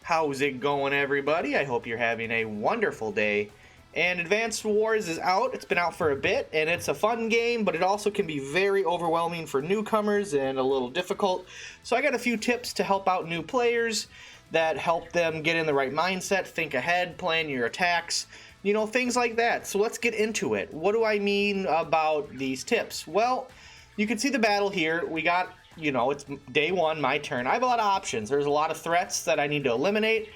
How's it going, everybody? I hope you're having a wonderful day. And Advanced Wars is out. It's been out for a bit, and it's a fun game, but it also can be very overwhelming for newcomers and a little difficult. So I got a few tips to help out new players that help them get in the right mindset, think ahead, plan your attacks, you know, things like that. So let's get into it. What do I mean about these tips? Well, you can see the battle here. We got, you know, it's day one, my turn. I have a lot of options. There's a lot of threats that I need to eliminate.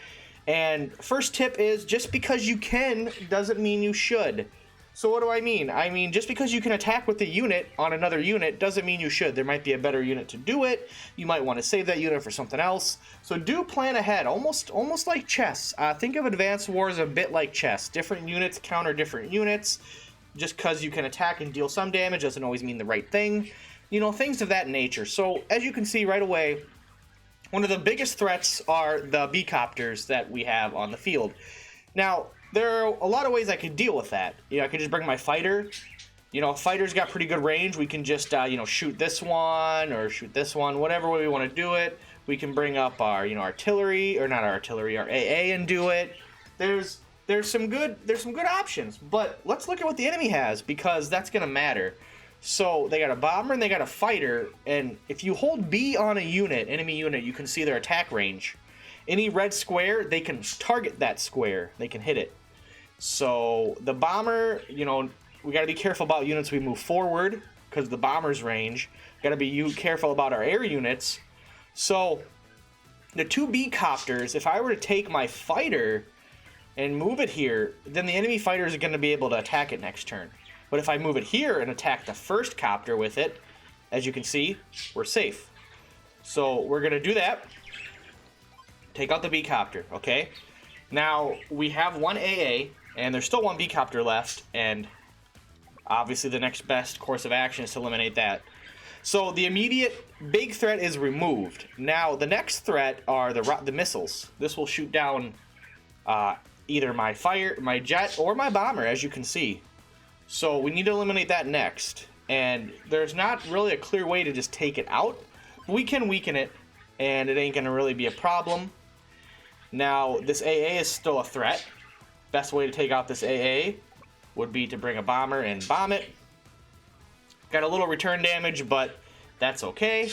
And first tip is, just because you can doesn't mean you should. So what do I mean? I mean, just because you can attack with a unit on another unit doesn't mean you should. There might be a better unit to do it. You might want to save that unit for something else. So do plan ahead, almost like chess. Think of Advanced Wars a bit like chess. Different units counter different units. Just because you can attack and deal some damage doesn't always mean the right thing. You know, things of that nature. So as you can see right away, one of the biggest threats are the B-copters that we have on the field. Now, there are a lot of ways I could deal with that. You know, I could just bring my fighter. You know, fighter's got pretty good range. We can just, you know, shoot this one or shoot this one, whatever way we want to do it. We can bring up our, you know, artillery, or not our artillery, our AA and do it. There's some good options, but let's look at what the enemy has, because that's going to matter. So they got a bomber and they got a fighter, and if you hold B on a unit, enemy unit, you can see their attack range. Any red square, they can target that square. They can hit it. So the bomber, you know, we got to be careful about units we move forward because the bomber's range. Got to be careful about our air units. So the two B copters, if I were to take my fighter and move it here, then the enemy fighters are going to be able to attack it next turn. But if I move it here and attack the first copter with it, as you can see, we're safe. So we're going to do that. Take out the B-copter, okay? Now, we have one AA, and there's still one B-copter left, and obviously the next best course of action is to eliminate that. So the immediate big threat is removed. Now, the next threat are the missiles. This will shoot down either my jet, or my bomber, as you can see. So we need to eliminate that next. And there's not really a clear way to just take it out. We can weaken it, and it ain't going to really be a problem. Now, this AA is still a threat. Best way to take out this AA would be to bring a bomber and bomb it. Got a little return damage, but that's okay.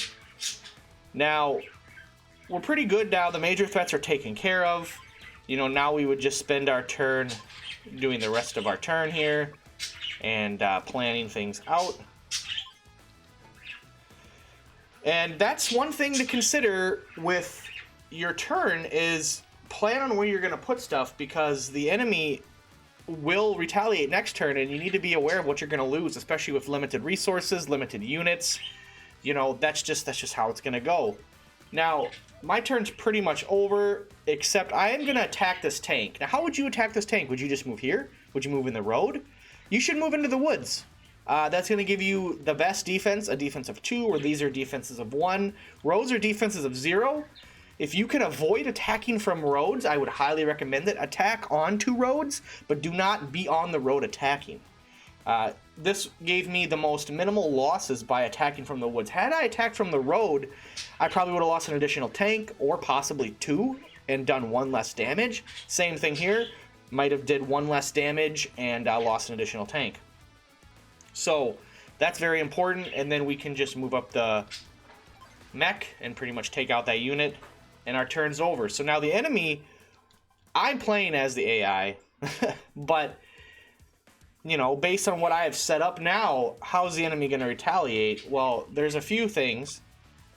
Now, we're pretty good now. The major threats are taken care of. You know, now we would just spend our turn doing the rest of our turn here and planning things out. And that's one thing to consider with your turn, is plan on where you're going to put stuff, because the enemy will retaliate next turn, and you need to be aware of what you're going to lose, especially with limited resources, limited units. You know, that's just how it's going to go. Now, my turn's pretty much over, except I am going to attack this tank. Now, how would you attack this tank? Would you just move here? Would you move in the road? You should move into the woods. That's going to give you the best defense, a defense of 2, or these are defenses of 1. Roads are defenses of 0. If you can avoid attacking from roads, I would highly recommend it. Attack onto roads, but do not be on the road attacking. This gave me the most minimal losses by attacking from the woods. Had I attacked from the road, I probably would have lost an additional tank, or possibly 2, and done 1 less damage. Same thing here. Might have did 1 less damage and lost an additional tank. So that's very important, and then we can just move up the mech and pretty much take out that unit, and our turn's over. So now the enemy, I'm playing as the AI, but, you know, based on what I have set up now, how's the enemy going to retaliate? Well, there's a few things.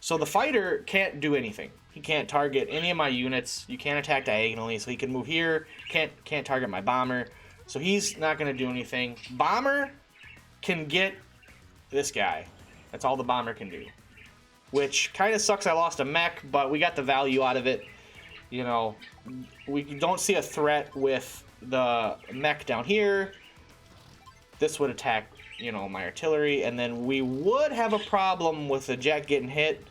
So the fighter can't do anything. He can't target any of my units. You can't attack diagonally, so he can move here. Can't target my bomber, so he's not going to do anything. Bomber can get this guy. That's all the bomber can do, which kind of sucks. I lost a mech, but we got the value out of it. You know, we don't see a threat with the mech down here. This would attack, you know, my artillery, and then we would have a problem with the jet getting hit,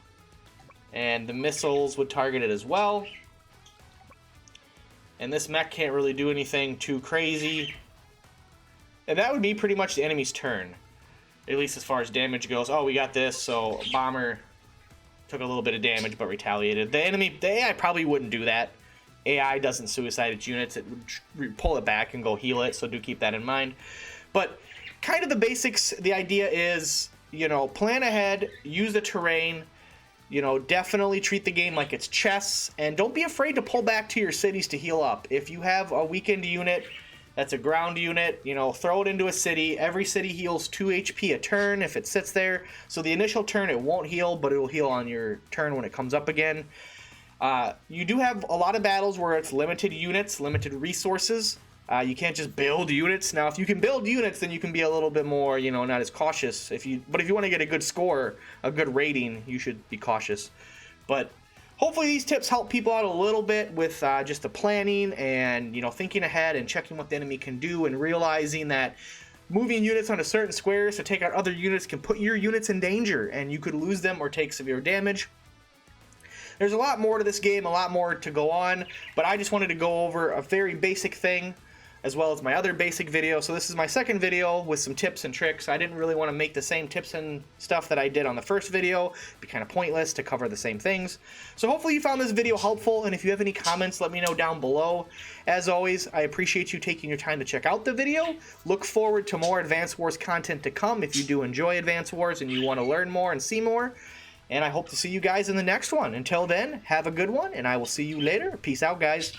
and the missiles would target it as well. And this mech can't really do anything too crazy. And that would be pretty much the enemy's turn, at least as far as damage goes. Oh, we got this, so bomber took a little bit of damage but retaliated. The AI probably wouldn't do that. AI doesn't suicide its units, it would pull it back and go heal it, so do keep that in mind. But kind of the basics, the idea is, you know, plan ahead, use the terrain, you know, definitely treat the game like it's chess, and don't be afraid to pull back to your cities to heal up. If you have a weakened unit that's a ground unit, you know, throw it into a city. Every city heals 2 HP a turn if it sits there. So the initial turn it won't heal, but it will heal on your turn when it comes up again. You do have a lot of battles where it's limited units, limited resources. You can't just build units. Now, if you can build units, then you can be a little bit more, you know, not as cautious. But if you want to get a good score, a good rating, you should be cautious. But hopefully these tips help people out a little bit with just the planning and, you know, thinking ahead and checking what the enemy can do and realizing that moving units onto certain squares to take out other units can put your units in danger and you could lose them or take severe damage. There's a lot more to this game, a lot more to go on, but I just wanted to go over a very basic thing as well as my other basic video. So this is my second video with some tips and tricks. I didn't really want to make the same tips and stuff that I did on the first video. It'd be kind of pointless to cover the same things. So hopefully you found this video helpful, and if you have any comments, let me know down below. As always, I appreciate you taking your time to check out the video. Look forward to more Advance Wars content to come if you do enjoy Advance Wars and you want to learn more and see more. And I hope to see you guys in the next one. Until then, have a good one, and I will see you later. Peace out, guys.